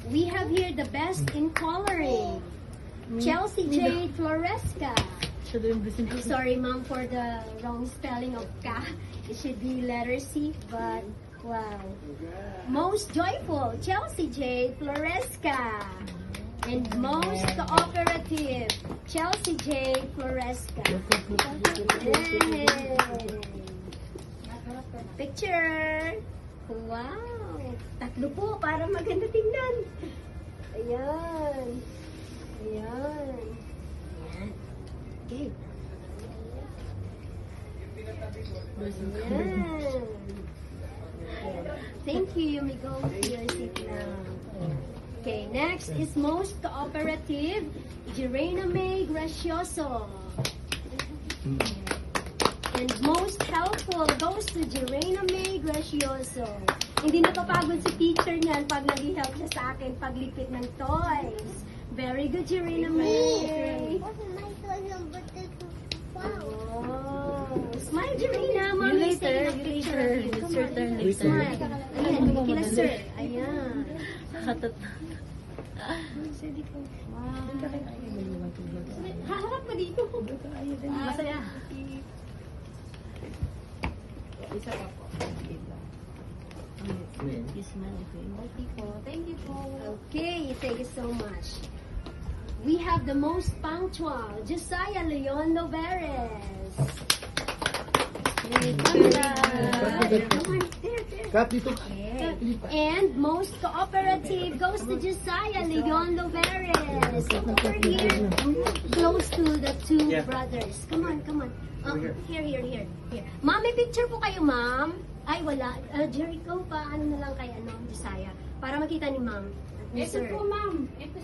We have here the best in coloring. Chelsea Jade Floresca. I'm sorry, ma'am, for the wrong spelling of Ka. It should be letter C, but wow. Most joyful, Chelsea Jade Floresca. And most cooperative, Chelsea Jade Floresca. Yay! Picture! Wow! Tatlo po para maganda tingnan. Ayan. Ayan. Ayan. Okay. Ayan. Thank you. You may go to your seat now. Okay, next is most cooperative, Jirena May Gracioso. And most helpful goes to Jirena May Gracioso. Hindi napapagod si teacher niyan pag nag-help siya sa akin paglipit ng toys. Very good, Jirena May. Oh, smile, Jirena. Mommy is taking a picture of you. Come on, smile. Ayan, kila sir. Ayan. Wow. Haharap ka dito. Masaya. Isa pa po. Thank you po. Okay, thank you so much. We have the most punctual, Josiah Leon Loveres. And most cooperative goes to Josiah Leon Loveres. Over here, close to the two brothers. Come on, come on. Here. Ma'am, may picture po kayo, ma'am. Ay, wala. Jericho, paano na lang kay Josiah? Para makita ni ma'am. Ni Ito sir. po, ma'am. Ito